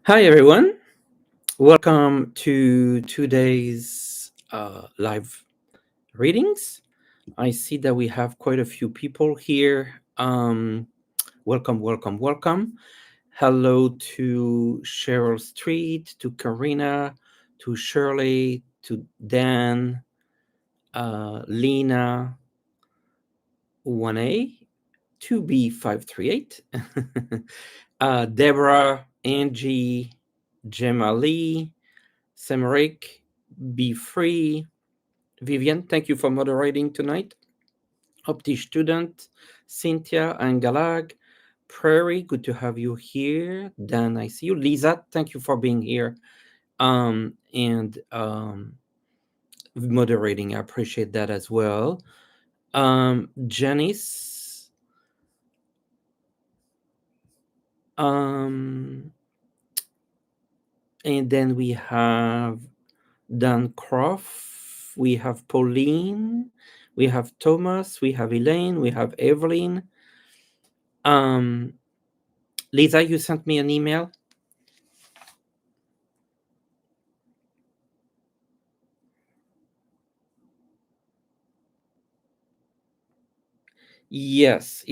Hi, everyone. Welcome to today's live readings. I see that we have quite a few people here. Welcome, welcome, welcome. Hello to Cheryl Street, to Karina, to Shirley, to Dan, Lena, 1A, 2B538, Deborah, Angie, Gemma Lee, Semarik, Be Free. Vivian, thank you for moderating tonight. Opti Student, Cynthia and Galag. Prairie, good to have you here. Dan, I see you. Lisa, thank you for being here. And moderating. I appreciate that as well. Janice. And then we have Dan Croft, we have Pauline, we have Thomas, we have Elaine, we have Evelyn. Lisa, you sent me an email. Yes.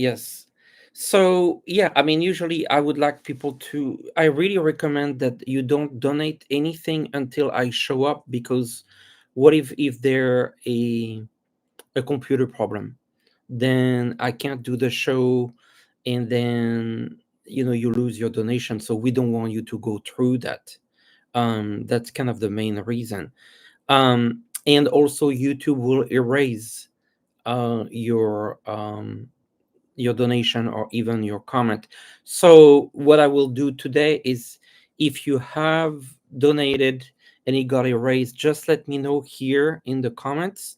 So yeah, I mean, usually I would like people to. I really recommend that you don't donate anything until I show up, because what if there a computer problem, then I can't do the show, and then you lose your donation. So we don't want you to go through that. That's kind of the main reason. And also YouTube will erase your donation or even your comment. So what I will do today is, if you have donated and it got erased, just let me know here in the comments,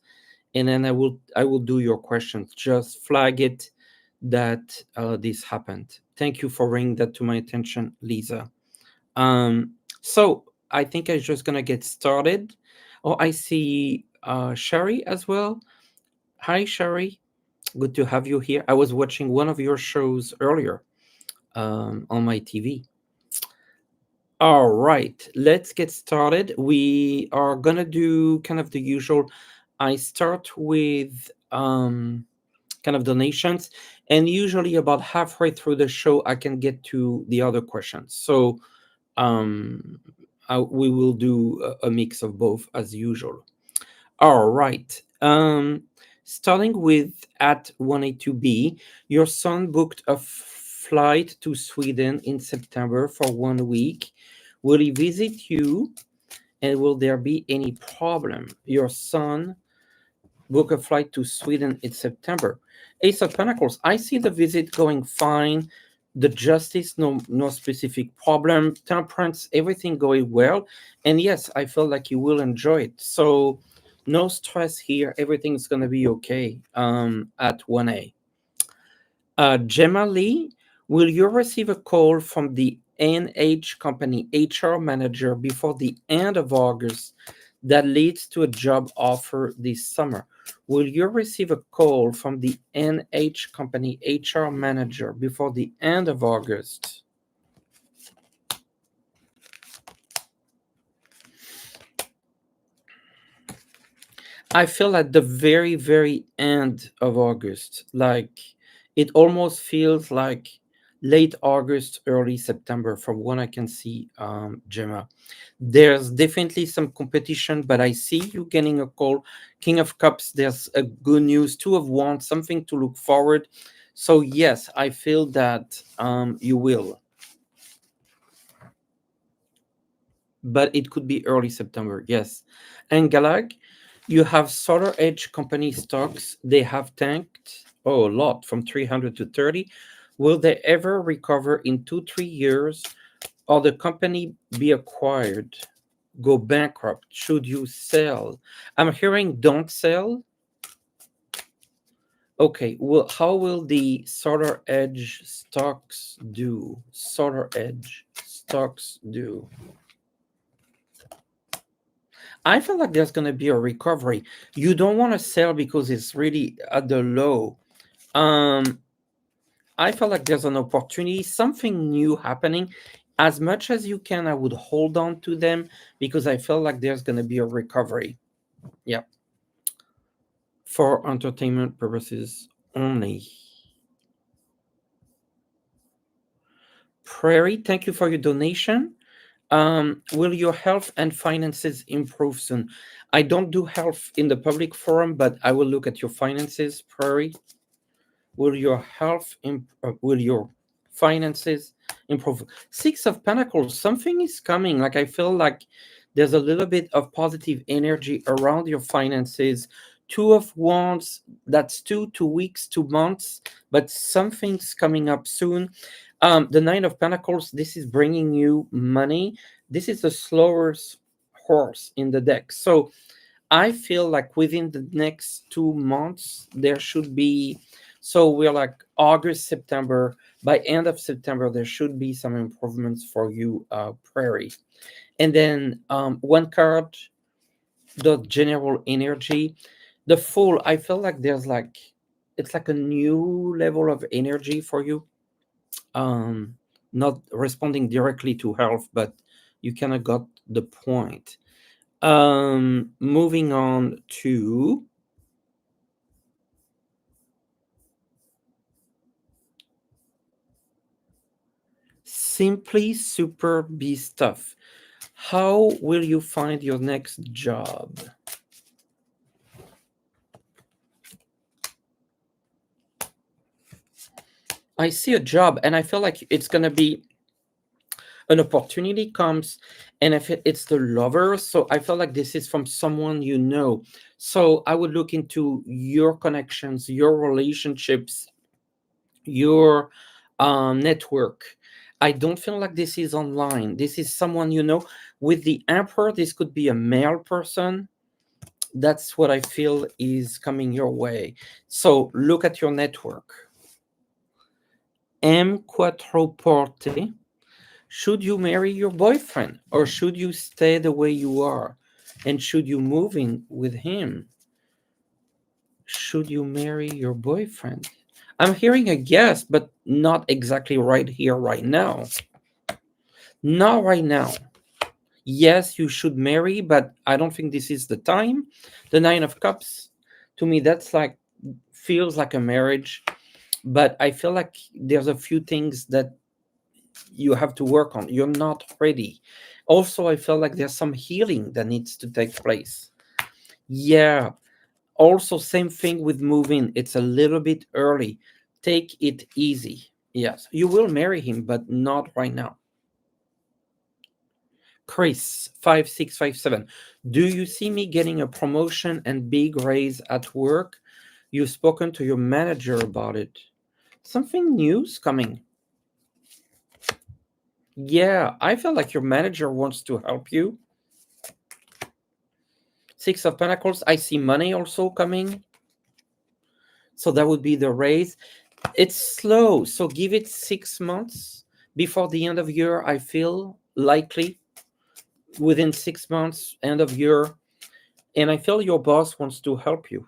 and then I will do your questions. Just flag it that this happened. Thank you for bringing that to my attention, Lisa. So I think I'm just gonna get started. Oh, I see Sherry as well. Hi, Sherry. Good to have you here. I was watching one of your shows earlier on my TV. All right, let's get started. We are gonna do kind of the usual. I start with kind of donations, and usually about halfway through the show, I can get to the other questions. So um, we will do a mix of both as usual. All right. Starting with at 182B, your son booked a flight to Sweden in September for 1 week. Will he visit you, and will there be any problem? Your son booked a flight to Sweden in September. Ace of Pentacles, I see the visit going fine. The justice, no specific problem. Temperance, everything going well. And yes, I feel like you will enjoy it. So no stress here. Everything's going to be okay at 1A. Gemma Lee, will you receive a call from the NH company HR manager before the end of August that leads to a job offer this summer? Will you receive a call from the NH company HR manager before the end of August? I feel at the very, very end of August, like it almost feels like late August, early September, from what I can see, Gemma. There's definitely some competition, but I see you getting a call. King of Cups, there's a good news. Two of Wands, something to look forward. So yes, I feel that you will, but it could be early September. Yes, and Galag, you have Solar Edge company stocks. They have tanked a lot from 300 to 30. Will they ever recover in 2-3 years, or the company be acquired, go bankrupt? Should you sell? I'm hearing don't sell. Okay, well, how will the Solar Edge stocks do? Solar Edge stocks do. I feel like there's going to be a recovery. You don't want to sell because it's really at the low. I feel like there's an opportunity, something new happening. As much as you can, I would hold on to them because I feel like there's going to be a recovery. Yeah, for entertainment purposes only. Prairie, thank you for your donation. Will your health and finances improve soon? I don't do health in the public forum, but I will look at your finances, Prairie. Will your finances improve? Six of Pentacles, something is coming. Like I feel like there's a little bit of positive energy around your finances. Two of Wands, that's 2 weeks, 2 months, but something's coming up soon. The Nine of Pentacles, this is bringing you money. This is the slowest horse in the deck. So I feel like within the next 2 months, there should be, so we're like August, September. By end of September, there should be some improvements for you, Prairie. And then one card, the general energy. The Fool, I feel like there's like, it's like a new level of energy for you. Um, Not responding directly to health, but you kind of got the point. Moving on to Simply Super B Stuff. How will you find your next job? I see a job and I feel like it's going to be an opportunity comes, and if it's the lover, so I feel like this is from someone you know. So I would look into your connections, your relationships, your network. I don't feel like this is online. This is someone you know. With the Emperor, this could be a male person. That's what I feel is coming your way. So look at your network. M quattro porte. Should you marry your boyfriend or should you stay the way you are? And should you move in with him? Should you marry your boyfriend? I'm hearing a yes, but not exactly right here, right now. Not right now. Yes, you should marry, but I don't think this is the time. The Nine of Cups, to me, that's like, feels like a marriage, but I feel like there's a few things that you have to work on. You're not ready. Also, I feel like there's some healing that needs to take place. Yeah. Also, same thing with moving. It's a little bit early. Take it easy. Yes, you will marry him, but not right now. Chris 5657. Do you see me getting a promotion and big raise at work? You've spoken to your manager about it. Something new's coming. Yeah, I feel like your manager wants to help you. Six of Pentacles, I see money also coming. So that would be the raise. It's slow, so give it 6 months before the end of year. I feel likely within 6 months, end of year, and I feel your boss wants to help you.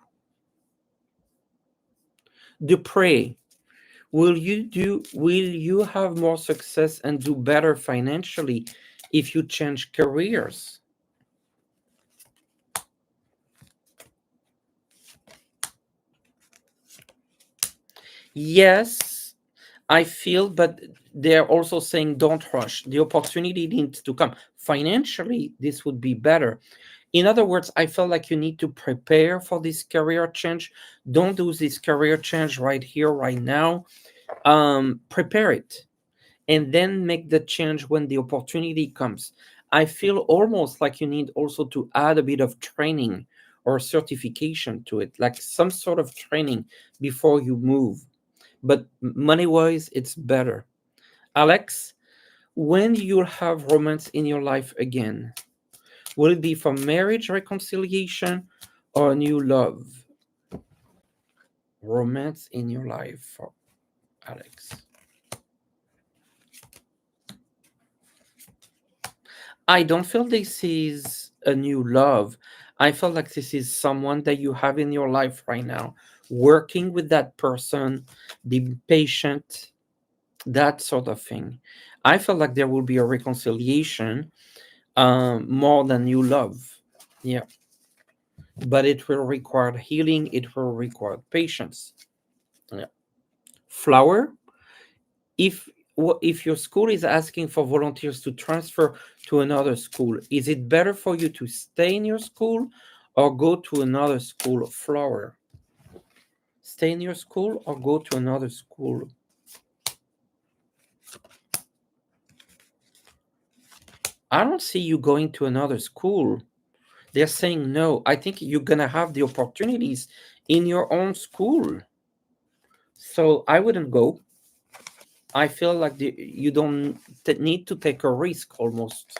Dupre, will you have more success and do better financially if you change careers? Yes, I feel, but they're also saying don't rush. The opportunity needs to come. Financially, this would be better. In other words, I felt like you need to prepare for this career change. Don't do this career change right here, right now. Prepare it and then make the change when the opportunity comes. I feel almost like you need also to add a bit of training or certification to it, like some sort of training before you move. But money wise, it's better. Alex, when you'll have romance in your life again, will it be for marriage reconciliation or new love? Romance in your life for Alex. I don't feel this is a new love. I feel like this is someone that you have in your life right now. Working with that person, be patient. that sort of thing. I feel like there will be a reconciliation, more than you love. Yeah, but it will require healing. It will require patience. Yeah. Flower, if if your school is asking for volunteers to transfer to another school, is it better for you to stay in your school or go to another school? Flower, stay in your school or go to another school? I don't see you going to another school. They're saying no. I think you're gonna have the opportunities in your own school. So I wouldn't go. I feel like you don't need to take a risk almost.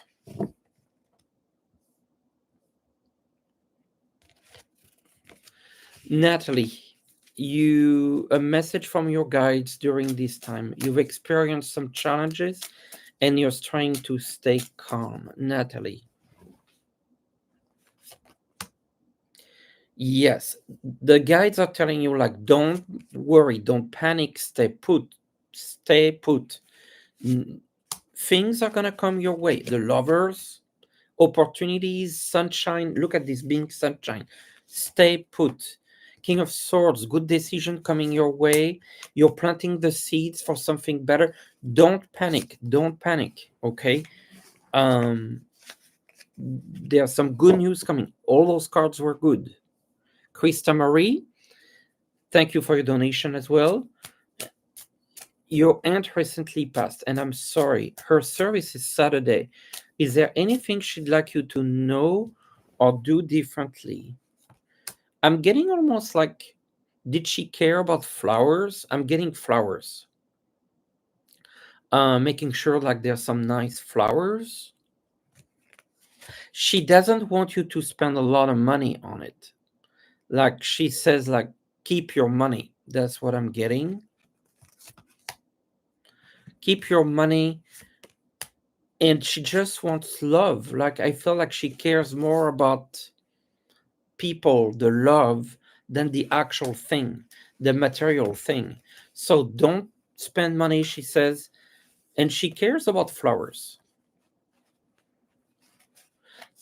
Natalie, you a message from your guides during this time. You've experienced some challenges and you're trying to stay calm. Natalie. Yes, the guides are telling you like don't worry, don't panic, stay put. Stay put. Things are gonna come your way. The lovers, opportunities, sunshine. Look at this being sunshine. Stay put. King of Swords, good decision coming your way. You're planting the seeds for something better. Don't panic. Don't panic. Okay. Um, there's some good news coming. All those cards were good. Krista Marie, thank you for your donation as well. Your aunt recently passed, and I'm sorry. Her service is Saturday. Is there anything she'd like you to know or do differently? I'm getting almost like, did she care about flowers? I'm getting flowers. Making sure like there's some nice flowers. She doesn't want you to spend a lot of money on it. Like she says, like, keep your money. That's what I'm getting. Keep your money. And she just wants love. Like I feel like she cares more about people, the love, than the actual thing, the material thing. So don't spend money, she says, and she cares about flowers.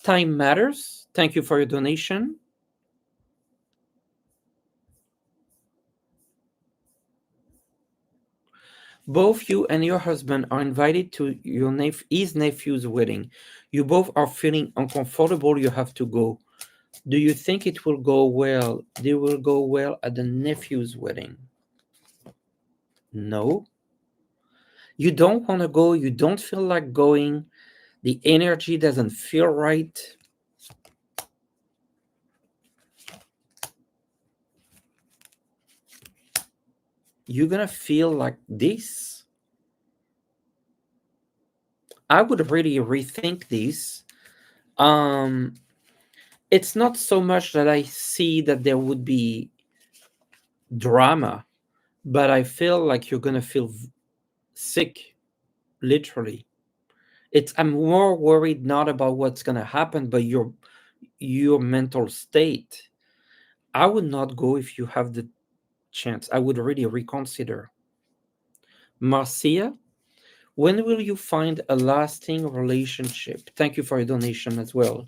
Time matters. Thank you for your donation. Both you and your husband are invited to his nephew's wedding. You both are feeling uncomfortable. You have to go. Do you think it will go well? They will go well at the nephew's wedding? No. You don't want to go. You don't feel like going. The energy doesn't feel right. You're going to feel like this. I would really rethink this. Um, it's not so much that I see that there would be drama, but I feel like you're gonna feel sick, literally. I'm more worried not about what's gonna happen, but your mental state. I would not go if you have the chance. I would really reconsider. Marcia, when will you find a lasting relationship? Thank you for your donation as well.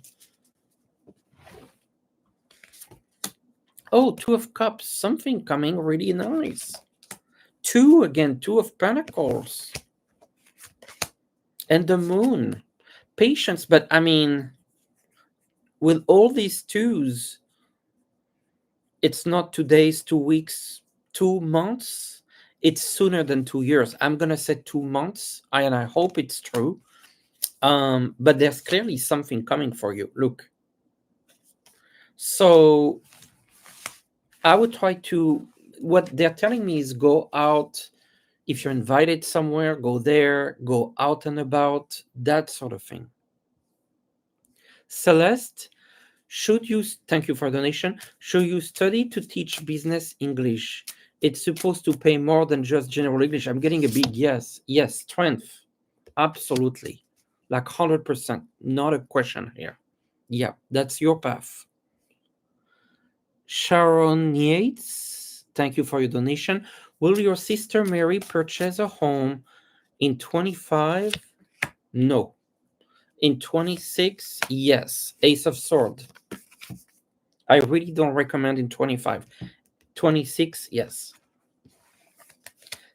Oh, Two of Cups, something coming really nice. Two again, Two of Pentacles. And the Moon. Patience, but I mean, with all these twos, it's not 2 days, 2 weeks, 2 months. It's sooner than 2 years. I'm gonna say 2 months, and I hope it's true. But there's clearly something coming for you. Look. So I would try to, what they're telling me is go out. If you're invited somewhere, go there, go out and about, that sort of thing. Celeste, thank you for donation, should you study to teach business English? It's supposed to pay more than just general English. I'm getting a big yes. Yes, strength. Absolutely. Like 100%. Not a question here. Yeah, that's your path. Sharon Yates, thank you for your donation. Will your sister Mary purchase a home in 25? No. In 26? Yes. Ace of Sword. I really don't recommend in 25. 26? Yes.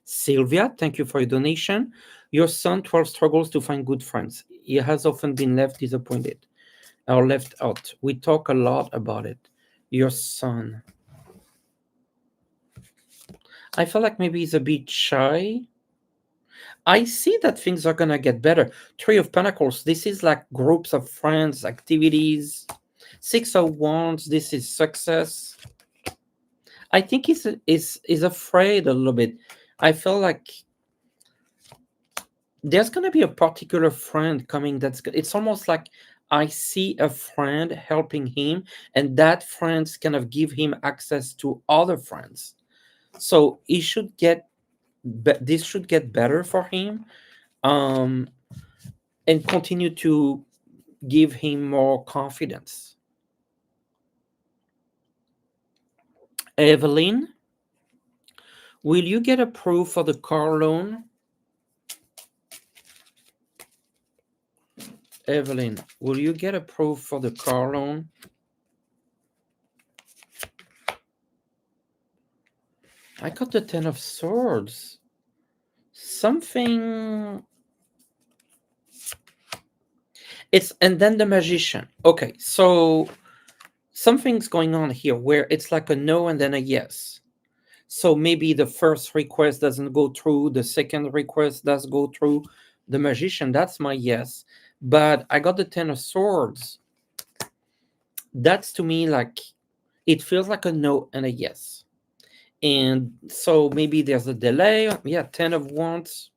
Sylvia, thank you for your donation. Your son 12 struggles to find good friends. He has often been left disappointed or left out. We talk a lot about it. Your son. I feel like maybe he's a bit shy. I see that things are gonna get better. Three of Pentacles, this is like groups of friends, activities. Six of Wands, this is success. I think he's afraid a little bit. I feel like there's gonna be a particular friend coming. It's almost like I see a friend helping him, and that friends kind of give him access to other friends. So he should get this should get better for him, um, and continue to give him more confidence. Evelyn, will you get approved for the car loan? Evelyn, will you get approved for the car loan? I got the Ten of Swords. Something. And then the Magician. Okay, so something's going on here where it's like a no and then a yes. So maybe the first request doesn't go through, the second request does go through. The Magician, that's my yes. But I got the Ten of Swords. That's to me like it feels like a no and a yes. And so maybe there's a delay. Yeah, Ten of Wands.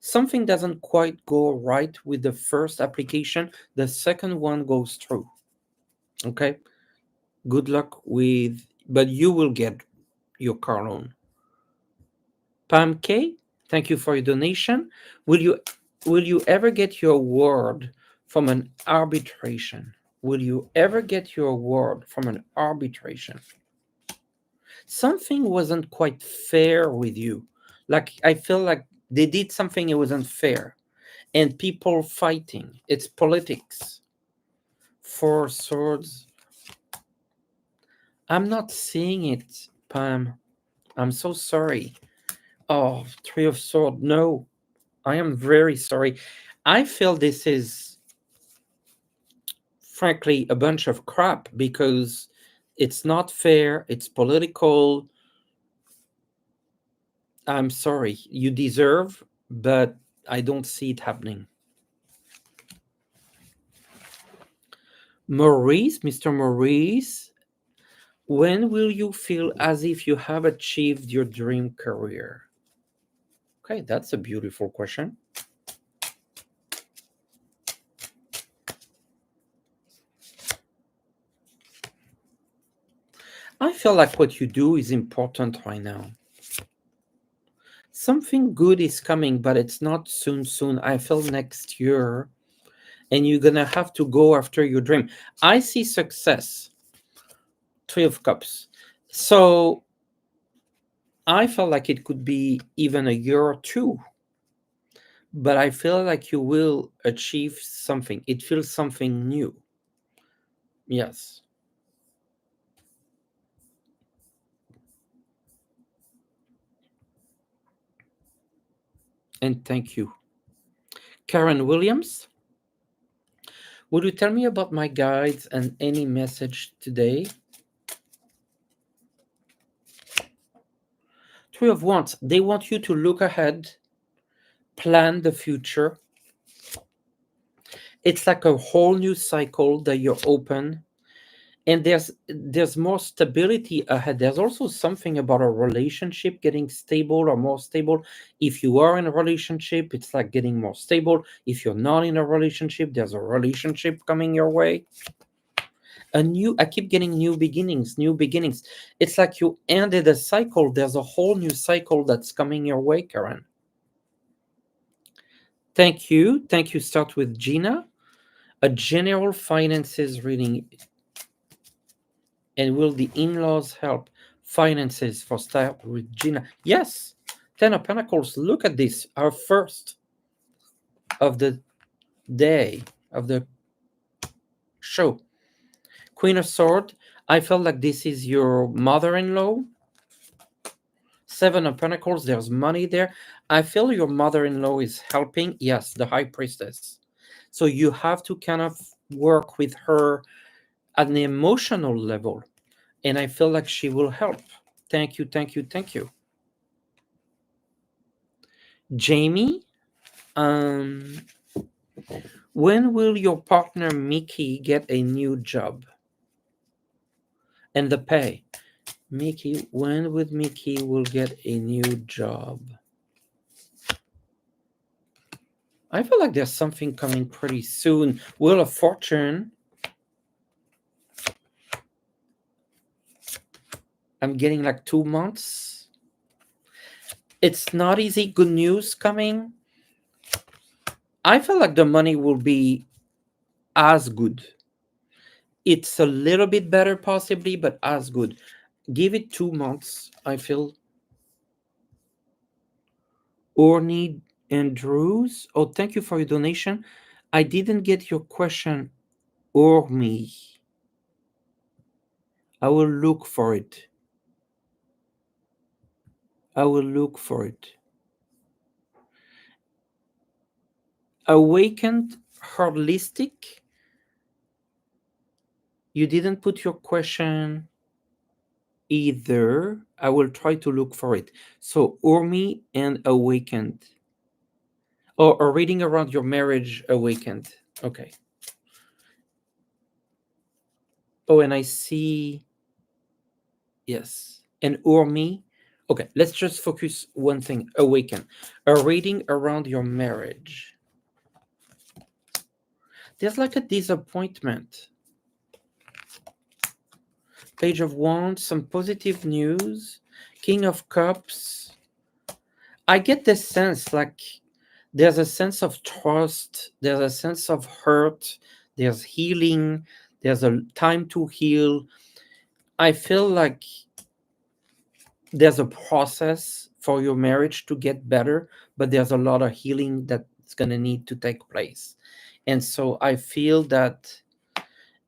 Something doesn't quite go right with the first application. The second one goes through. Okay. Good luck with, but you will get your car loan. Pam K, thank you for your donation. Will you ever get your award from an arbitration? Will you ever get your award from an arbitration? Something wasn't quite fair with you. Like I feel like they did something it wasn't fair. And people fighting. It's politics. Four swords. I'm not seeing it, Pam. I'm so sorry. Oh, Three of Swords. No, I am very sorry. I feel this is, frankly, a bunch of crap because it's not fair. It's political. I'm sorry. You deserve, but I don't see it happening. Maurice, Mr. Maurice, when will you feel as if you have achieved your dream career? Okay, that's a beautiful question. I feel like what you do is important right now. Something good is coming, but it's not soon. I feel next year, and you're gonna have to go after your dream. I see success. Three of Cups. So I felt like it could be even a year or two, but I feel like you will achieve something. It feels something new. Yes. And thank you. Karen Williams, would you tell me about my guides and any message today? Three of Wands, they want you to look ahead, plan the future. It's like a whole new cycle that you're open, and there's more stability ahead. There's also something about a relationship getting stable or more stable. If you are in a relationship, it's like getting more stable. If you're not in a relationship, there's a relationship coming your way. I keep getting new beginnings. It's like you ended a cycle. There's a whole new cycle that's coming your way, Karen. Thank you. Start with Gina. A general finances reading. And will the in-laws help finances for Star Regina. Yes, Ten of Pentacles. Look at this. Our first of the day of the show. Queen of Sword. I felt like this is your mother-in-law. Seven of Pentacles. There's money there. I feel your mother-in-law is helping. Yes, the High Priestess. So you have to kind of work with her at an emotional level. And I feel like she will help. Thank you, thank you, thank you. Jamie, um, when will your partner Mickey get a new job? And the pay. Mickey, when would Mickey will get a new job? I feel like there's something coming pretty soon. Wheel of Fortune. I'm getting like 2 months. It's not easy. Good news coming. I feel like the money will be as good. It's a little bit better possibly, but as good. Give it 2 months, I feel. Orny Andrews. Oh, thank you for your donation. I didn't get your question or me. I will look for it. I will look for it. Awakened holistic. You didn't put your question either. I will try to look for it. So Urmi and awakened. Oh, or reading around your marriage awakened. Okay. Oh, and I see. Yes. And Urmi. Okay, let's just focus one thing. Awaken. A reading around your marriage. There's like a disappointment. Page of Wands, some positive news. King of Cups. I get this sense like there's a sense of trust, there's a sense of hurt, there's healing, there's a time to heal. I feel like there's a process for your marriage to get better, but there's a lot of healing that's going to need to take place. And so I feel that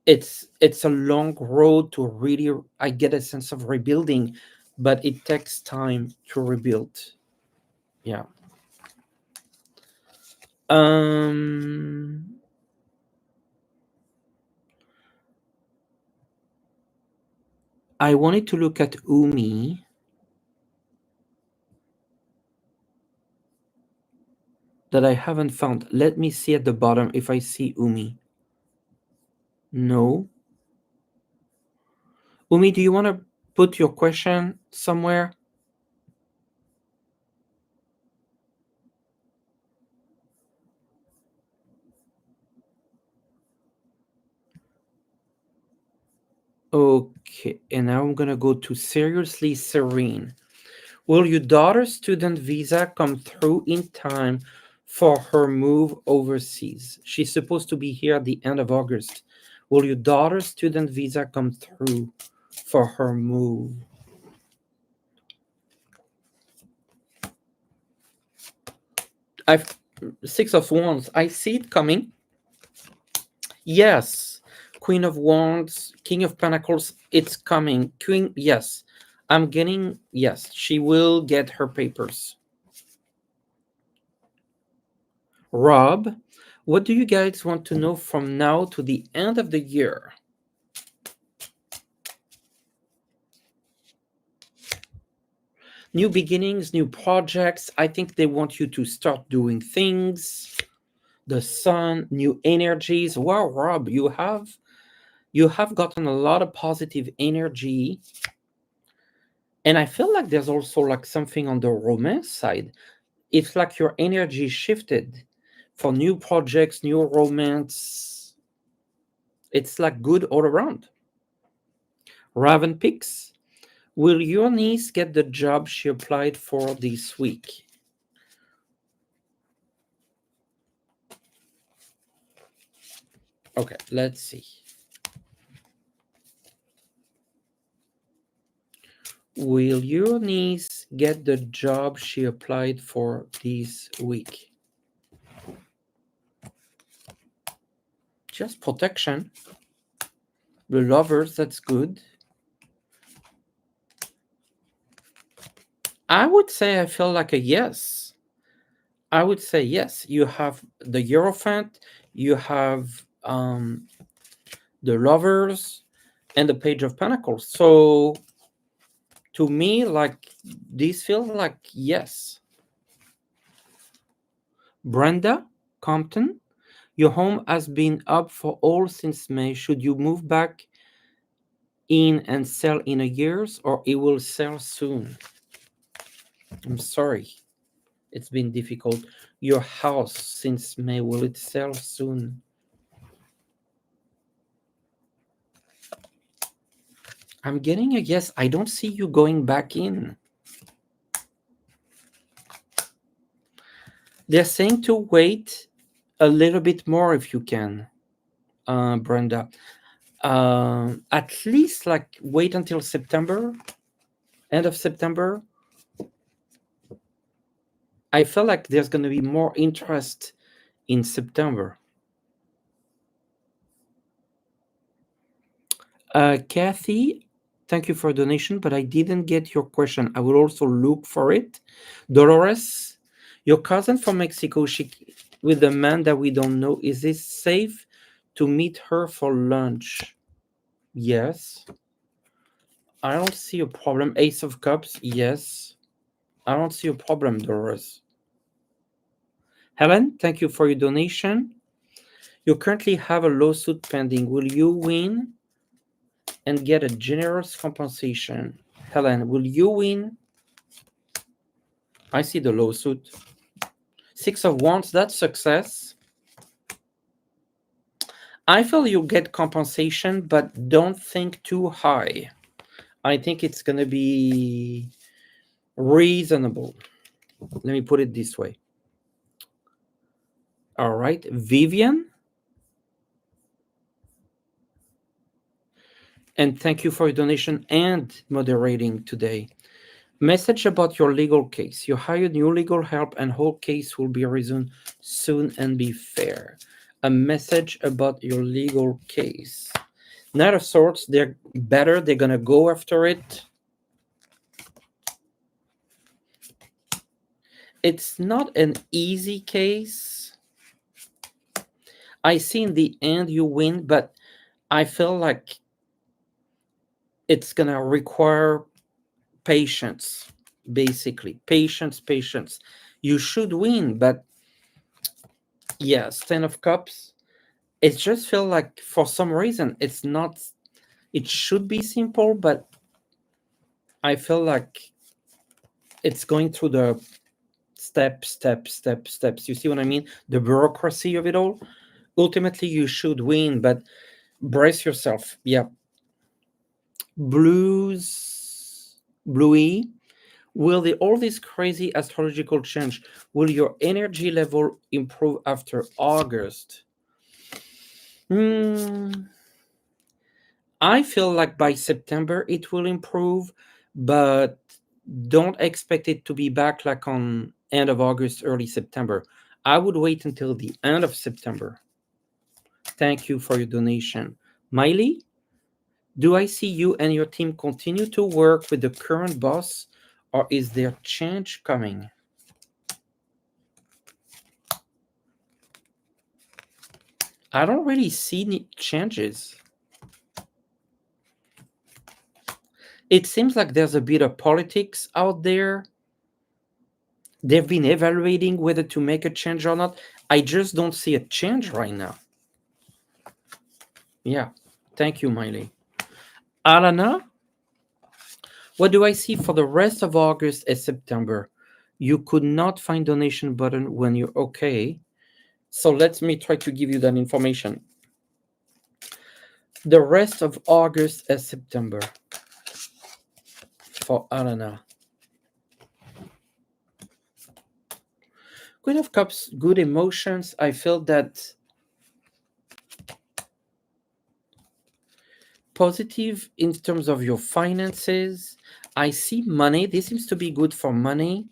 it's a long road to really, I get a sense of rebuilding, but it takes time to rebuild. Yeah. um I wanted to look at Umi. That I haven't found. Let me see at the bottom if I see Umi. No. Umi, do you want to put your question somewhere? Okay, and now I'm gonna go to Seriously Serene. Will your daughter's student visa come through in time for her move overseas? She's supposed to be here at the end of August. Will your daughter's student visa come through for her move? I've Six of Wands. I see it coming. Yes. Queen of Wands, King of Pentacles, it's coming. Queen, yes. I'm getting, yes, she will get her papers. Rob, what do you guys want to know from now to the end of the year? New beginnings, new projects. I think they want you to start doing things. The sun, new energies. Wow, Rob, you have gotten a lot of positive energy. And I feel like there's also like something on the romance side. It's like your energy shifted for new projects, new romance. It's like good all around. Raven Pix, will your niece get the job she applied for this week? Okay, let's see. Will your niece get the job she applied for this week? Just protection. The lovers, that's good. I would say I feel like a yes. I would say yes. You have the Hierophant, you have the lovers, and the Page of Pentacles. So to me, like these feel like yes. Brenda Compton, your home has been up for all since May. Should you move back in and sell in a years, or it will sell soon? I'm sorry. It's been difficult. Your house since May, will it sell soon? I'm getting a yes. I don't see you going back in. They're saying to wait a little bit more if you can, Brenda. At least like wait until September, end of September. I feel like there's going to be more interest in September. Kathy, thank you for a donation, but I didn't get your question. I will also look for it. Dolores, your cousin from Mexico, she with the man that we don't know. Is it safe to meet her for lunch? Yes. I don't see a problem. Ace of Cups, yes. I don't see a problem, Dolores. Helen, thank you for your donation. You currently have a lawsuit pending. Will you win and get a generous compensation? Helen, will you win? I see the lawsuit. Six of Wands, that's success. I feel you'll get compensation, but don't think too high. I think it's going to be reasonable. Let me put it this way. All right, Vivian. And thank you for your donation and moderating today. Message about your legal case. You hired new legal help and whole case will be resumed soon and be fair. A message about your legal case. Knight of Swords, they're better. They're going to go after it. It's not an easy case. I see in the end you win, but I feel like it's going to require patience, basically. Patience. You should win, but yes, Ten of Cups. It just feels like for some reason it's not. It should be simple, but I feel like it's going through the steps. You see what I mean? The bureaucracy of it all. Ultimately, you should win, but brace yourself. Yeah. Bluey. Will all this crazy astrological change, will your energy level improve after August? I feel like by September it will improve, but don't expect it to be back like on end of August, early September. I would wait until the end of September. Thank you for your donation. Miley, do I see you and your team continue to work with the current boss, or is there change coming? I don't really see any changes. It seems like there's a bit of politics out there. They've been evaluating whether to make a change or not. I just don't see a change right now. Yeah. Thank you, Miley. Alana, what do I see for the rest of August and September? You could not find donation button when you're okay. So let me try to give you that information. The rest of August and September for Alana. Queen of Cups, good emotions. I feel that positive in terms of your finances. I see money. This seems to be good for money.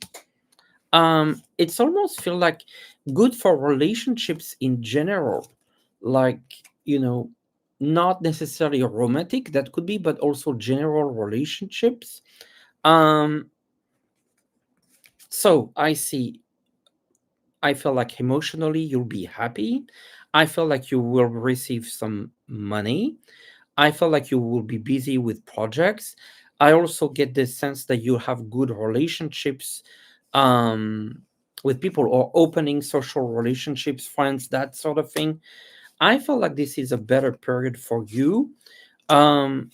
It's almost feel like good for relationships in general, like, you know, not necessarily romantic, that could be, but also general relationships. Um, so I see, I feel like emotionally you'll be happy. I feel like you will receive some money. I feel like you will be busy with projects. I also get the sense that you have good relationships um, with people, or opening social relationships, friends, that sort of thing. I feel like this is a better period for you. Um,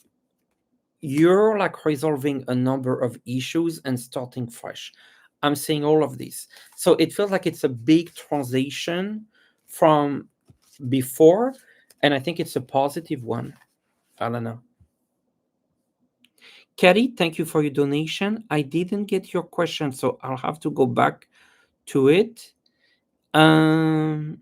you're like resolving a number of issues and starting fresh. I'm seeing all of this. So it feels like it's a big transition from before, and I think it's a positive one. I don't know. Kerry, thank you for your donation. I didn't get your question, so I'll have to go back to it. Um,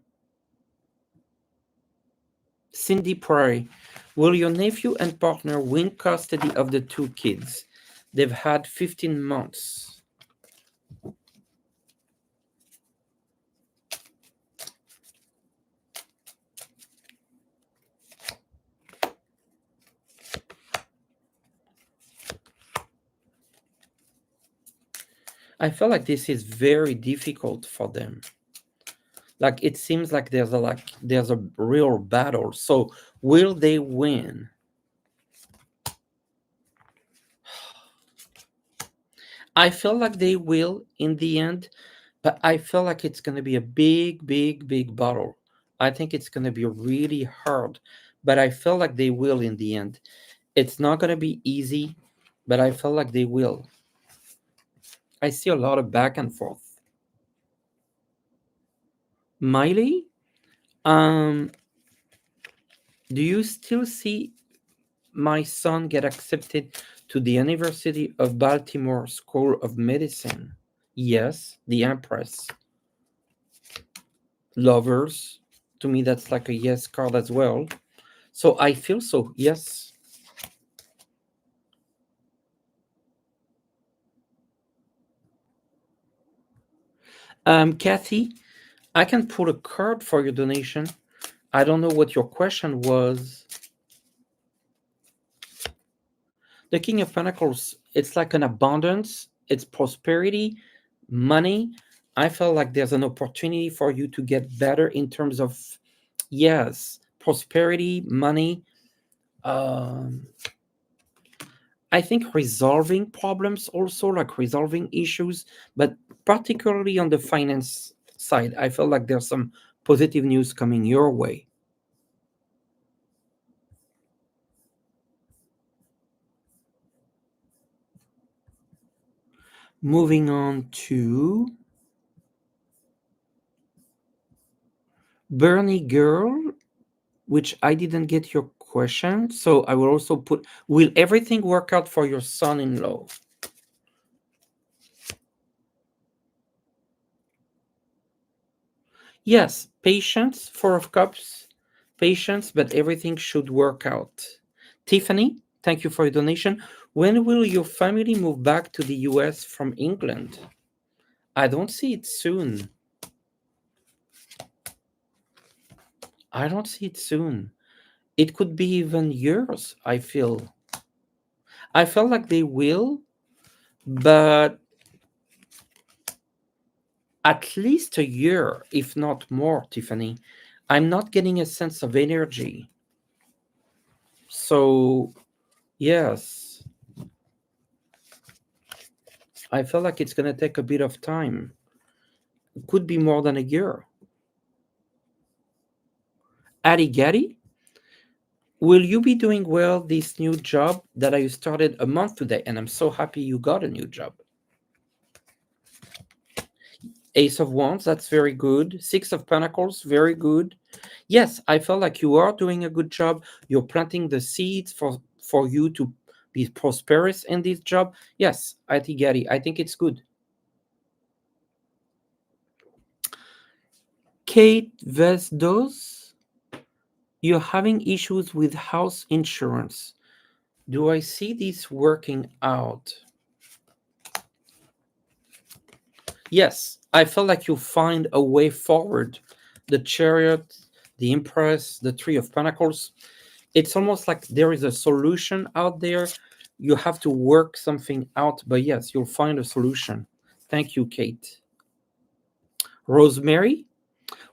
Cindy Prairie, will your nephew and partner win custody of the two kids? They've had 15 months. I feel like this is very difficult for them. Like it seems like there's a real battle. So will they win? I feel like they will in the end, but I feel like it's going to be a big, big, big battle. I think it's going to be really hard, but I feel like they will in the end. It's not going to be easy, but I feel like they will. I see a lot of back and forth. Miley, um, do you still see my son get accepted to the University of Baltimore School of Medicine? Yes, the Empress. Lovers. To me, that's like a yes card as well. So I feel so, yes. Kathy, I can pull a card for your donation. I don't know what your question was. The King of Pentacles, it's like an abundance, it's prosperity, money. I feel like there's an opportunity for you to get better in terms of, yes, prosperity, money. Um, I think resolving problems also, like resolving issues, but particularly on the finance side, I feel like there's some positive news coming your way. Moving on to Bernie Girl, which I didn't get your question. So I will also put, will everything work out for your son in law? Yes, patience, Four of Cups, patience, but everything should work out. Tiffany, thank you for your donation. When will your family move back to the US from England? I don't see it soon. I don't see it soon. It could be even years, I feel. I felt like they will, but at least a year, if not more, Tiffany. I'm not getting a sense of energy. So, yes, I feel like it's going to take a bit of time. It could be more than a year. Addy Gaddy, will you be doing well this new job that I started a month today? And I'm so happy you got a new job. Ace of Wands, that's very good. Six of Pentacles, very good. Yes, I felt like you are doing a good job. You're planting the seeds for you to be prosperous in this job. Yes, I think Gary, I think it's good. Kate Vesdos, you're having issues with house insurance. Do I see this working out? Yes, I felt like you find a way forward. The Chariot, the Empress, the Three of Pentacles. It's almost like there is a solution out there. You have to work something out, but yes, you'll find a solution. Thank you, Kate. Rosemary,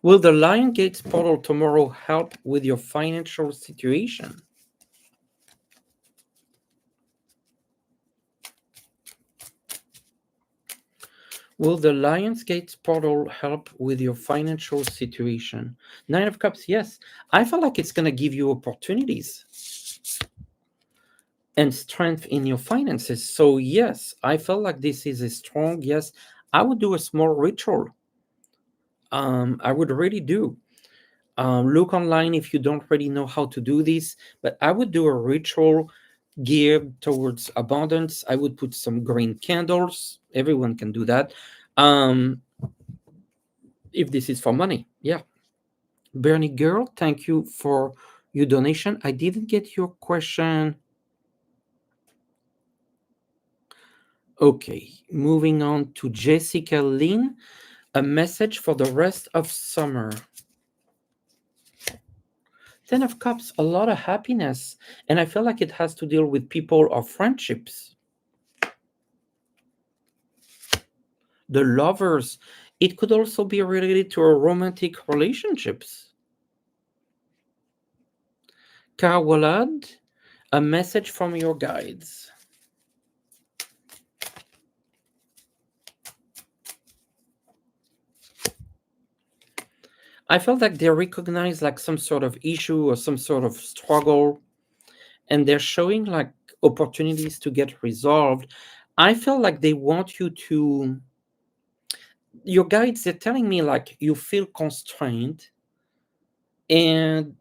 will the Lion Gates portal tomorrow help with your financial situation? Will the Lion's Gates portal help with your financial situation? Nine of Cups, yes. I feel like it's going to give you opportunities and strength in your finances. So, yes, I felt like this is a strong yes. I would do a small ritual. I would really do. Look online if you don't really know how to do this, but I would do a ritual geared towards abundance. I would put some green candles. Everyone can do that. Um, if this is for money, yeah. Bernie Girl, thank you for your donation. I didn't get your question. Okay, moving on to Jessica Lynn. A message for the rest of summer. Ten of Cups, a lot of happiness. And I feel like it has to deal with people or friendships. The Lovers, it could also be related to a romantic relationships. Kawalad, a message from your guides. I felt like they recognize like some sort of issue or some sort of struggle, and they're showing like opportunities to get resolved. I feel like they want you to, your guides, they're telling me like you feel constrained and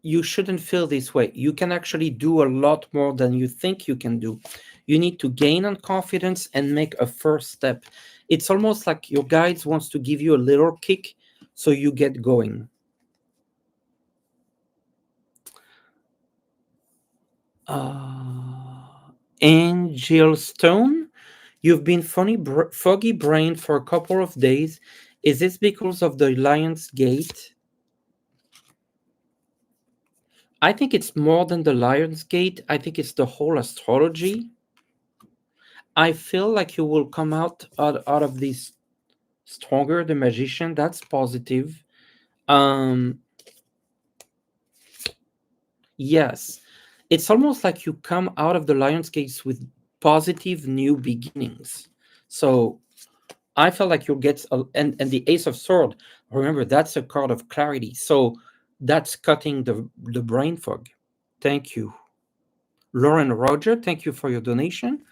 you shouldn't feel this way. You can actually do a lot more than you think you can do. You need to gain on confidence and make a first step. It's almost like your guides wants to give you a little kick so you get going. Angel Stone, you've been foggy brain for a couple of days. Is this because of the Lion's Gate? I think it's more than the Lion's Gate. I think it's the whole astrology. I feel like you will come out of this stronger, the Magician. That's positive. Um, yes, it's almost like you come out of the Lion's Gates with positive new beginnings. So I felt like you'll get and the Ace of Sword. Remember, that's a card of clarity. So that's cutting the brain fog. Thank you, Lauren Roger. Thank you for your donation.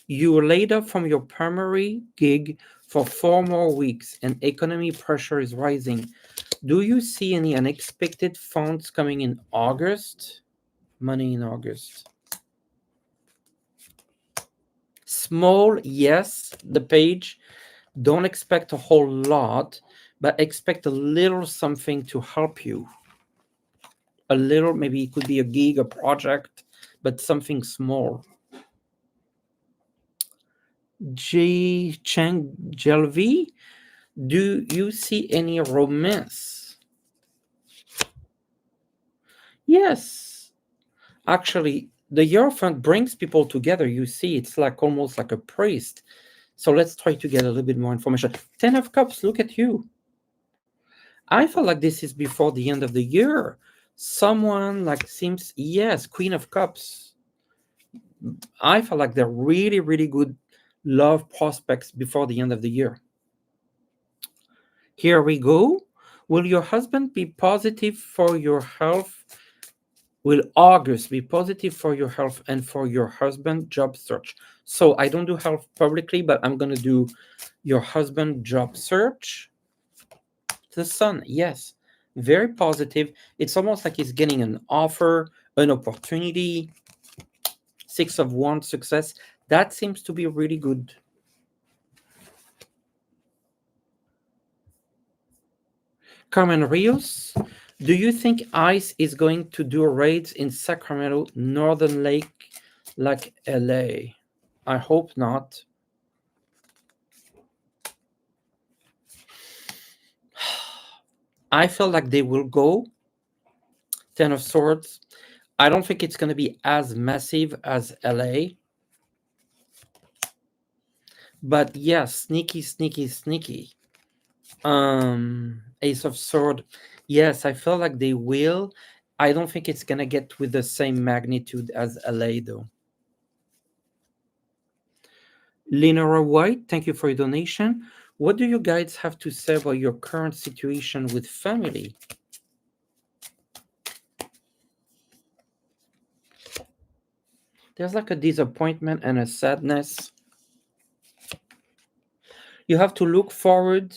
You were laid off from your primary gig for 4 more weeks, and economy pressure is rising. Do you see any unexpected funds coming in August? Money in August. Small, yes. The page. Don't expect a whole lot, but expect a little something to help you. A little, maybe it could be a gig, a project, but something small. J. Chang Jelvi, do you see any romance? Yes. Actually, the Hierophant brings people together. You see, it's like almost like a priest. So let's try to get a little bit more information. Ten of Cups, look at you. I feel like this is before the end of the year. Someone like seems, yes, Queen of Cups. I feel like they're really, really good love prospects before the end of the year. Here we go. Will your husband be positive for your health? Will August be positive for your health and for your husband job search? So I don't do health publicly, but I'm going to do your husband job search. The Sun, yes, very positive. It's almost like he's getting an offer, an opportunity. Six of Wands, success. That seems to be really good. Carmen Rios, do you think ICE is going to do raids in Sacramento, Northern Lake, like LA? I hope not. I feel like they will go. Ten of Swords. I don't think it's going to be as massive as LA, but yeah, sneaky, sneaky, sneaky. Ace of Sword. Yes, I feel like they will. I don't think it's gonna get with the same magnitude as LA though. Lenora White, thank you for your donation. What do you guys have to say about your current situation with family? There's like a disappointment and a sadness. You have to look forward,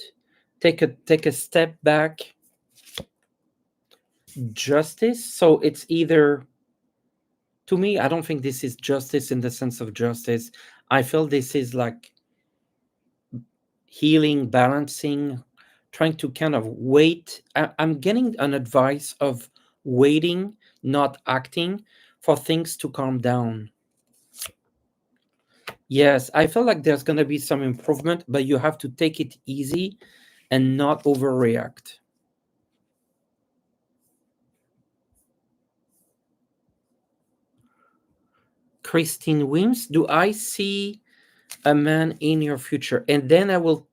take a step back. Justice. So it's either, to me, I don't think this is justice in the sense of justice. I feel this is like healing, balancing, trying to kind of wait. I'm getting an advice of waiting, not acting, for things to calm down. Yes, I feel like there's going to be some improvement, but you have to take it easy and not overreact. Christine Wims, do I see a man in your future? And then I will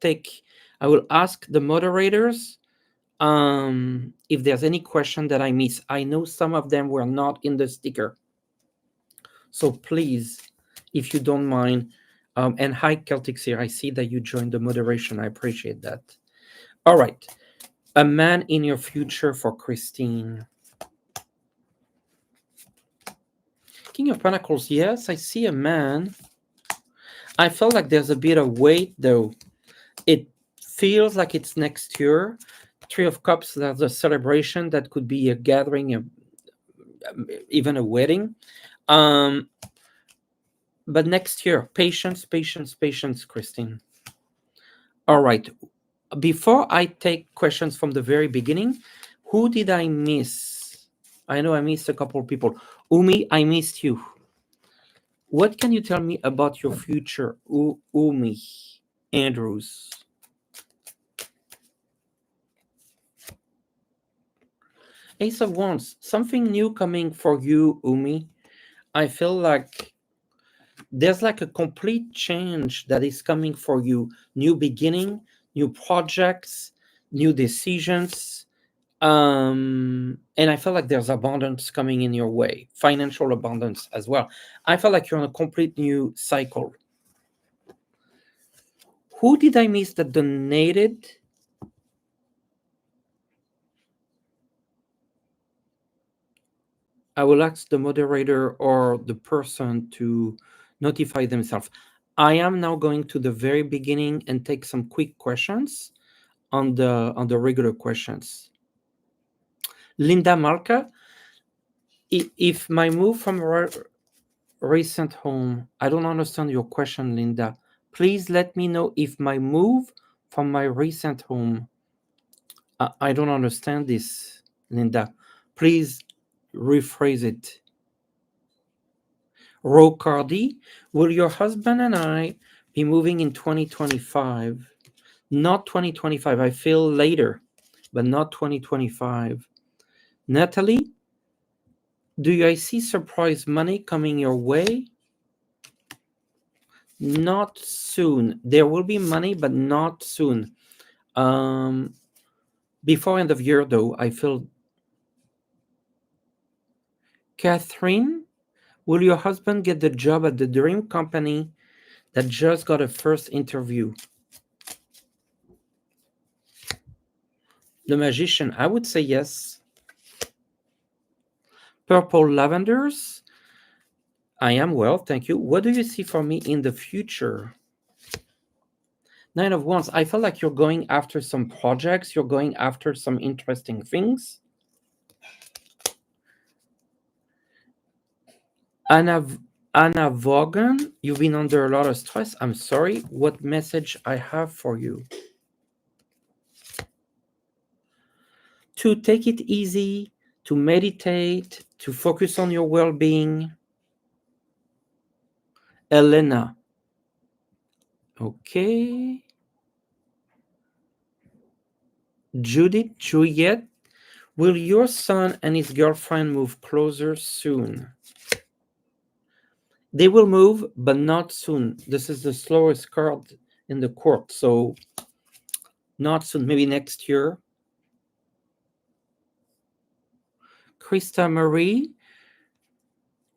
ask the moderators if there's any question that I miss. I know some of them were not in the sticker. So please, if you don't mind, and hi Celtic here, I see that you joined the moderation. I appreciate that. All right. A man in your future for Christine. King of Pentacles, yes, I see a man. I felt like there's a bit of weight though. It feels like it's next year. Three of Cups, there's a celebration that could be a gathering, even a wedding. Um, but next year, patience, patience, patience, Christine. All right. Before I take questions from the very beginning, who did I miss? I know I missed a couple of people. Umi, I missed you. What can you tell me about your future, Umi Andrews? Ace of Wands, something new coming for you, Umi. I feel like there's like a complete change that is coming for you. New beginning, new projects, new decisions. And I feel like there's abundance coming in your way, financial abundance as well. I feel like you're on a complete new cycle. Who did I miss that donated? I will ask the moderator or the person to notify themselves. I am now going to the very beginning and take some quick questions on the regular questions. Linda Malka, if my move from recent home, I don't understand your question, Linda. Please let me know if my move from my recent home. I don't understand this, Linda. Please rephrase it. Rocardi, will your husband and I be moving in 2025? Not 2025. I feel later, but not 2025. Natalie, do you see surprise money coming your way? Not soon. There will be money, but not soon. Before end of year, though, I feel. Catherine, will your husband get the job at the dream company that just got a first interview? The Magician, I would say yes. Purple Lavenders, I am well, thank you. What do you see for me in the future? Nine of Wands, I feel like you're going after some projects, you're going after some interesting things. Anna Vaughan, you've been under a lot of stress. I'm sorry. What message I have for you? To take it easy, to meditate, to focus on your well-being. Elena. Okay. Judith, Juliet, will your son and his girlfriend move closer soon? They will move, but not soon. This is the slowest card in the court, so not soon. Maybe next year. Krista Marie.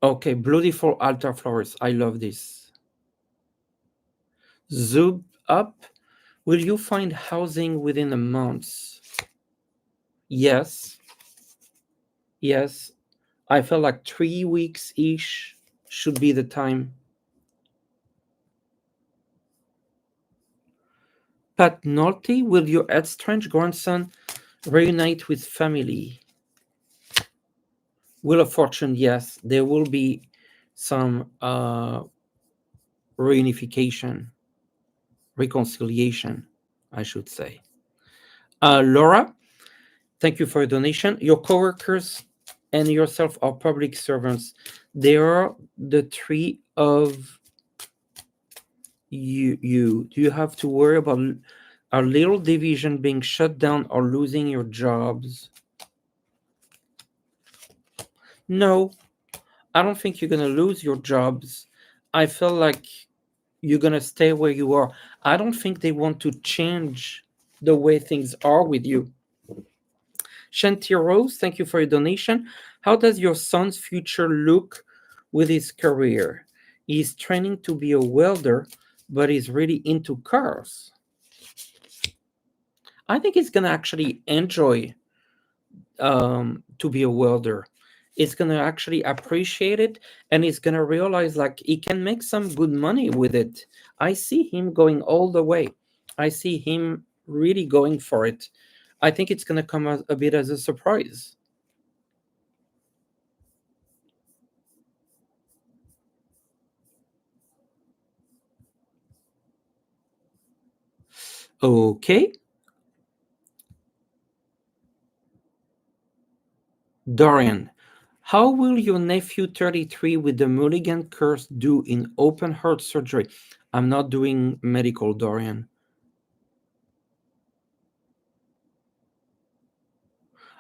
Okay, beautiful altar flowers. I love this. Zub up. Will you find housing within a month? Yes. Yes. I feel like 3 weeks ish should be the time. Pat Nolte, will your estranged grandson reunite with family? Wheel of Fortune, yes. There will be some reunification, reconciliation, I should say. Laura, thank you for your donation. Your coworkers and yourself are public servants. They are the three of you. Do you have to worry about a little division being shut down or losing your jobs? No, I don't think you're going to lose your jobs. I feel like you're going to stay where you are. I don't think they want to change the way things are with you. Shanti Rose, thank you for your donation. How does your son's future look with his career? He's training to be a welder, but he's really into cars. I think he's going to actually enjoy to be a welder. He's going to actually appreciate it, and he's going to realize like he can make some good money with it. I see him going all the way. I see him really going for it. I think it's going to come as a bit as a surprise. Okay. Dorian, how will your nephew 33 with the mulligan curse do in open heart surgery? I'm not doing medical, Dorian.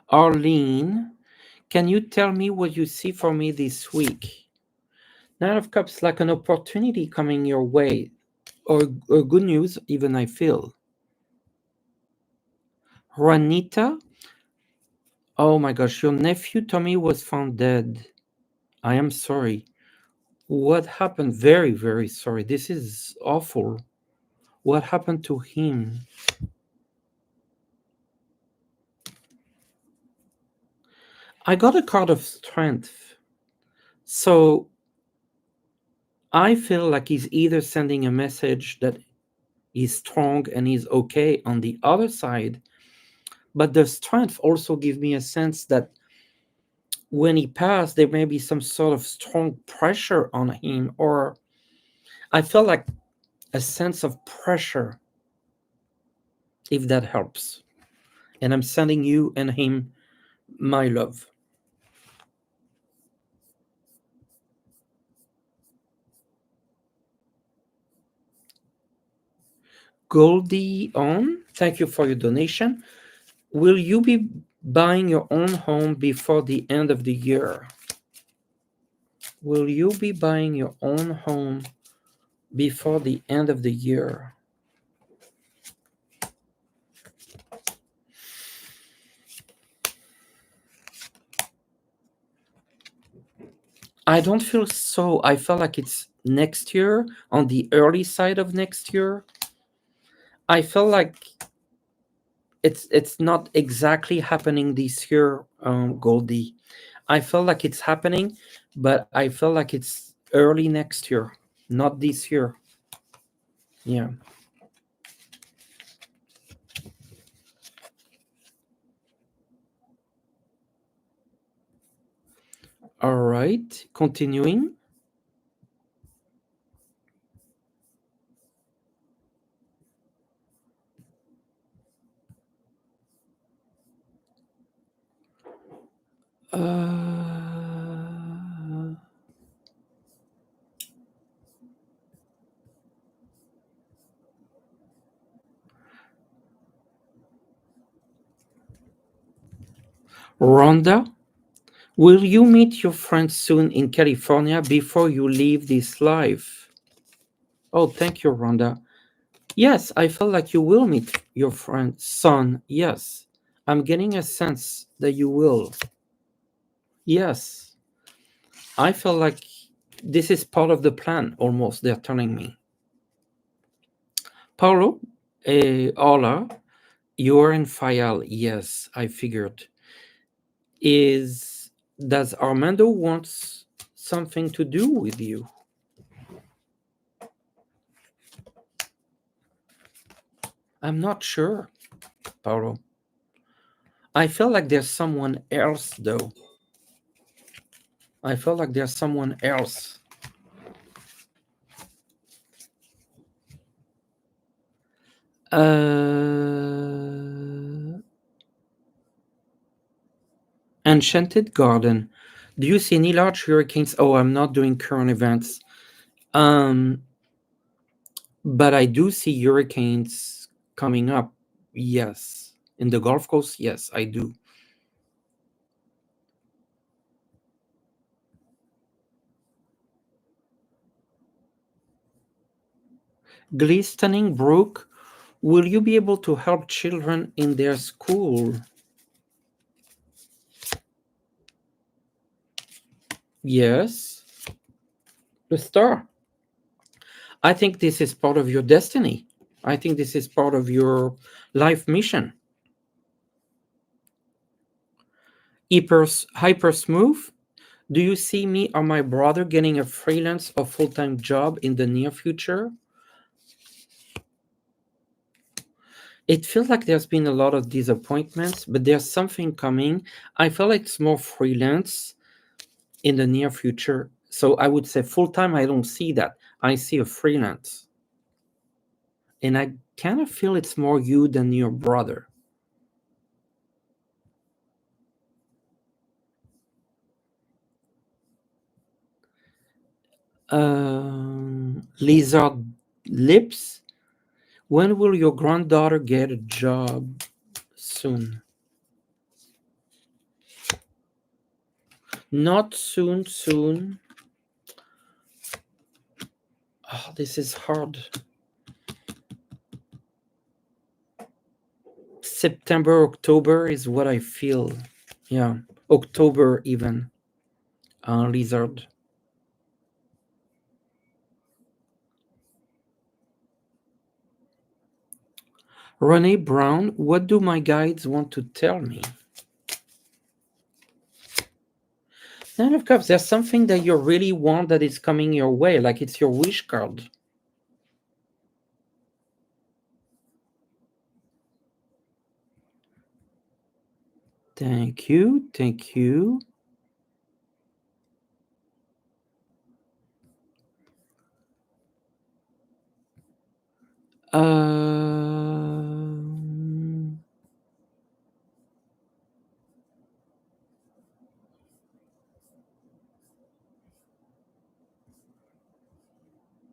Arlene, can you tell me what you see for me this week? Nine of Cups, like an opportunity coming your way, or good news, even I feel. Juanita, oh my gosh, your nephew Tommy was found dead. I am sorry. What happened? Very, very sorry. This is awful. What happened to him? I got a card of strength. So I feel like he's either sending a message that he's strong and he's okay on the other side, but the strength also gives me a sense that when he passed, there may be some sort of strong pressure on him, or I felt like a sense of pressure, if that helps. And I'm sending you and him my love. Goldie on, thank you for your donation. Will you be buying your own home before the end of the year? Will you be buying your own home before the end of the year? I don't feel so. I feel like it's next year, on the early side of next year. I feel like it's not exactly happening this year, Goldie. I feel like it's happening, but I feel like it's early next year, not this year. Yeah. All right. Continuing. Uh, Rhonda, will you meet your friends soon in California before you leave this life? Oh, thank you, Rhonda. Yes, I feel like you will meet your friend, son. Yes, I'm getting a sense that you will. Yes, I feel like this is part of the plan almost, they're telling me. Paulo, hola, you're in Fayal. Yes, I figured. Is Does Armando wants something to do with you? I'm not sure, Paulo. I feel like there's someone else though. I feel like there's someone else. Uh, Enchanted Garden. Do you see any large hurricanes? Oh, I'm not doing current events. Um, but I do see hurricanes coming up. Yes. In the Gulf Coast, yes, I do. Glistening Brook, will you be able to help children in their school? Yes. The star. I think this is part of your destiny. I think this is part of your life mission. Hyper Smooth, do you see me or my brother getting a freelance or full time job in the near future? It feels like there's been a lot of disappointments, but there's something coming. I feel like it's more freelance in the near future. So I would say full time, I don't see that. I see a freelance. And I kind of feel it's more you than your brother. Lizard Lips, when will your granddaughter get a job? Soon. Not soon, soon. Oh, this is hard. September, October is what I feel. Yeah, October even. Lizard. Renee Brown, what do my guides want to tell me? Nine of Cups, there's something that you really want that is coming your way, like it's your wish card. Thank you, thank you. Um,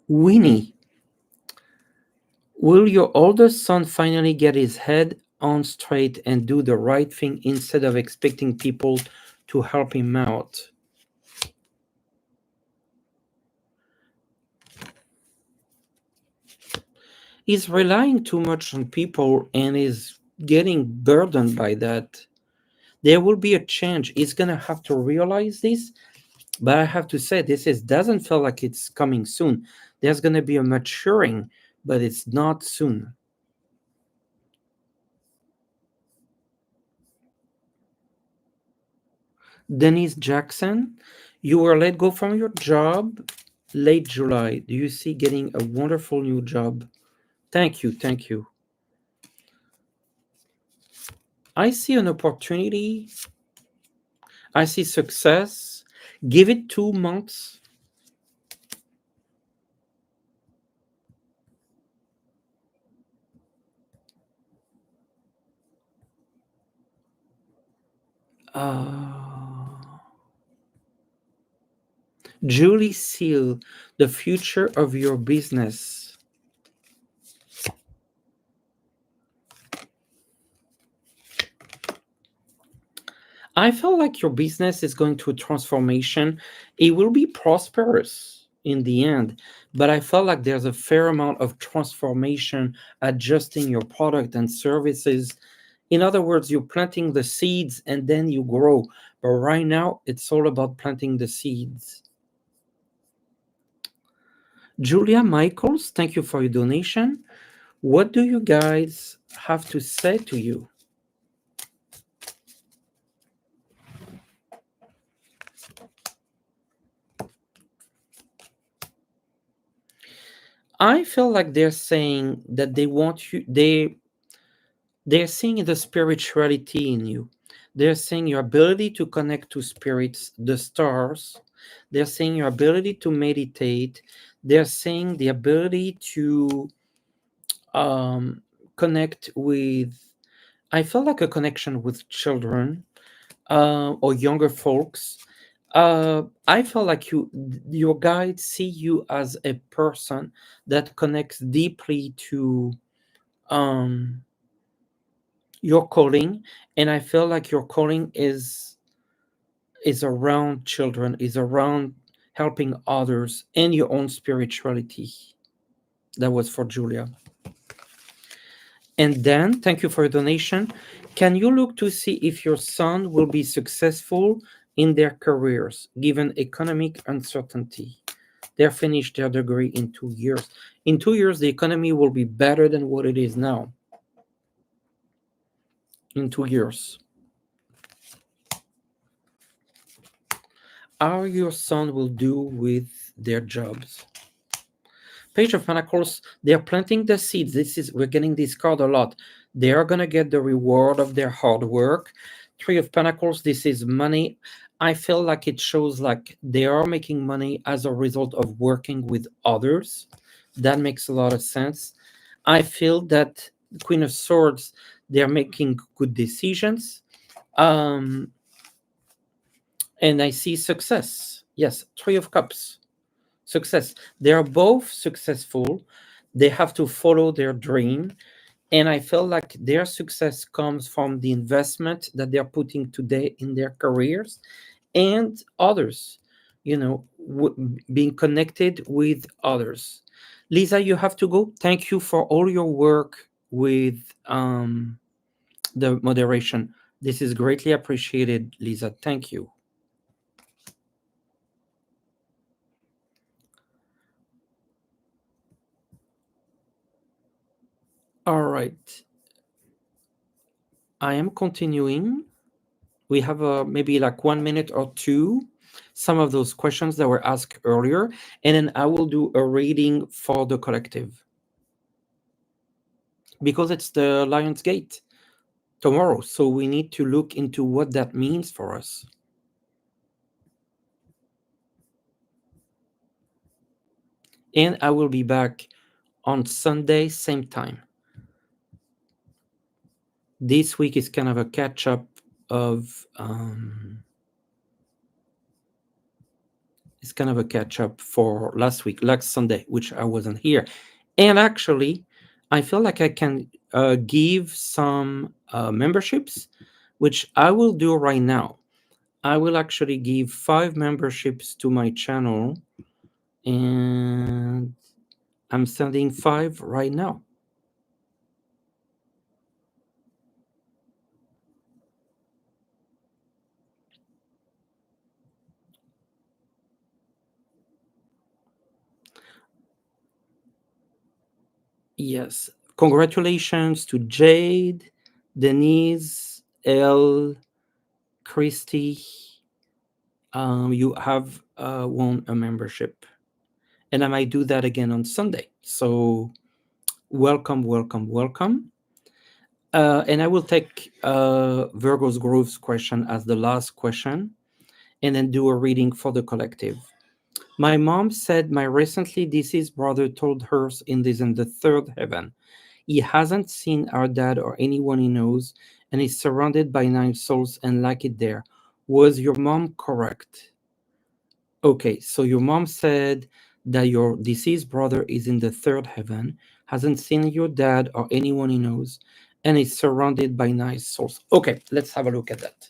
Winnie, will your oldest son finally get his head on straight and do the right thing instead of expecting people to help him out? He's relying too much on people and is getting burdened by that. There will be a change. He's gonna have to realize this, but I have to say this is doesn't feel like it's coming soon. There's gonna be a maturing, but it's not soon. Denise Jackson, you were let go from your job late July. Do you see getting a wonderful new job? Thank you, thank you. I see an opportunity. I see success. Give it 2 months. Uh, Julie Seal, the future of your business. I feel like your business is going through transformation. It will be prosperous in the end, but I felt like there's a fair amount of transformation, adjusting your product and services. In other words, you're planting the seeds and then you grow. But right now, it's all about planting the seeds. Julia Michaels, thank you for your donation. What do you guys have to say to you? I feel like they're saying that they want you, they're seeing the spirituality in you. They're seeing your ability to connect to spirits, the stars. They're seeing your ability to meditate. They're seeing the ability to um, connect with, I feel like a connection with children or younger folks. I feel like your guides see you as a person that connects deeply to um, your calling, and I feel like your calling is around children, is around helping others and your own spirituality. That was for Julia. And then, thank you for your donation. Can you look to see if your son will be successful in their careers given economic uncertainty? They're finished their degree in 2 years. In 2 years, the economy will be better than what it is now. In 2 years. How your son will do with their jobs? Page of Pentacles, they're planting the seeds. We're getting this card a lot. They are gonna get the reward of their hard work. Three of Pentacles, this is money. I feel like it shows like they are making money as a result of working with others. That makes a lot of sense. I feel that Queen of Swords, they're making good decisions. Um, and I see success. Yes, Three of Cups. Success. They are both successful. They have to follow their dream. And I feel like their success comes from the investment that they're putting today in their careers and others, being connected with others. Lisa, you have to go. Thank you for all your work with the moderation. This is greatly appreciated, Lisa. Thank you. All right. I am continuing. We have maybe like 1 minute or two, some of those questions that were asked earlier, and then I will do a reading for the collective because it's the Lion's Gate tomorrow. So we need to look into what that means for us. And I will be back on Sunday, same time. This week is kind of a catch up of it's kind of a catch up for last week, last Sunday, which I wasn't here. And actually, I feel like I can give some memberships, which I will do right now. I will actually give 5 memberships to my channel, and I'm sending 5 right now. Yes. Congratulations to Jade, Denise, L, Christy. You have won a membership. And I might do that again on Sunday. So welcome, welcome, welcome. And I will take Virgo's Grove's question as the last question and then do a reading for the collective. My mom said my recently deceased brother told her is in the third heaven. He hasn't seen our dad or anyone he knows and is surrounded by 9 souls and like it there. Was your mom correct? Okay, so your mom said that your deceased brother is in the third heaven, hasn't seen your dad or anyone he knows, and is surrounded by nice souls. Okay, let's have a look at that.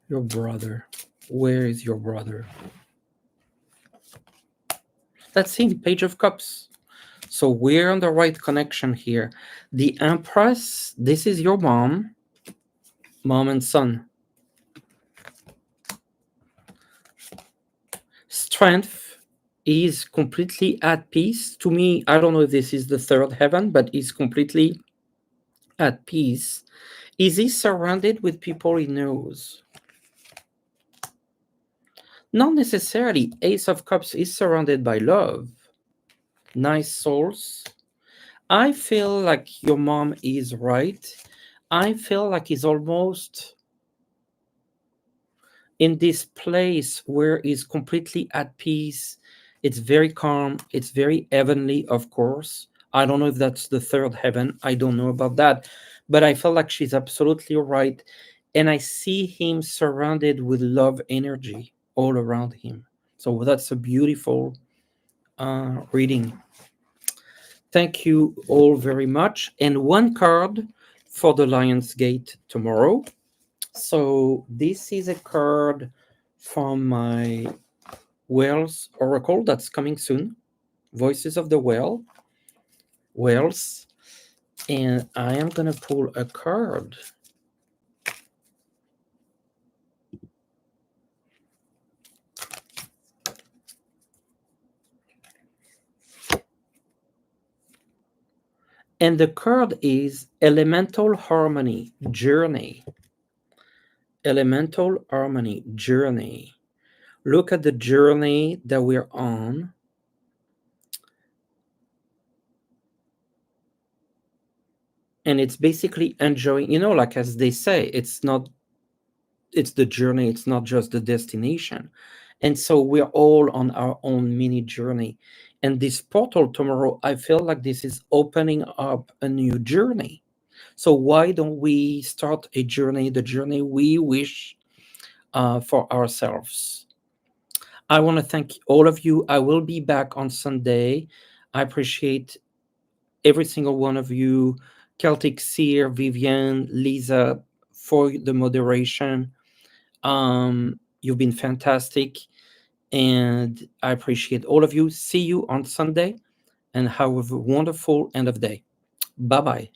Your brother. Where is your brother? That's him, Page of Cups. So we're on the right connection here. The Empress, this is your mom and son. Strength is completely at peace. To me, I don't know if this is the third heaven, but he's completely at peace. Is he surrounded with people he knows? Not necessarily. Ace of Cups is surrounded by love. Nice souls. I feel like your mom is right. I feel like he's almost in this place where he's completely at peace. It's very calm. It's very heavenly, of course. I don't know if that's the third heaven. I don't know about that. But I feel like she's absolutely right. And I see him surrounded with love energy all around him. So that's a beautiful reading. Thank you all very much. And one card for the Lion's Gate tomorrow. So this is a card from my Whales Oracle that's coming soon. Voices of the Whales. And I am going to pull a card. And the card is Elemental Harmony Journey. Elemental Harmony Journey. Look at the journey that we're on. And it's basically enjoying, like as they say, it's the journey, it's not just the destination. And so we're all on our own mini journey. And this portal tomorrow, I feel like this is opening up a new journey. So why don't we start a journey, the journey we wish for ourselves? I want to thank all of you. I will be back on Sunday. I appreciate every single one of you, Celtic Seer, Vivian, Lisa, for the moderation. You've been fantastic, and I appreciate all of you. See you on Sunday, and have a wonderful end of day. Bye bye.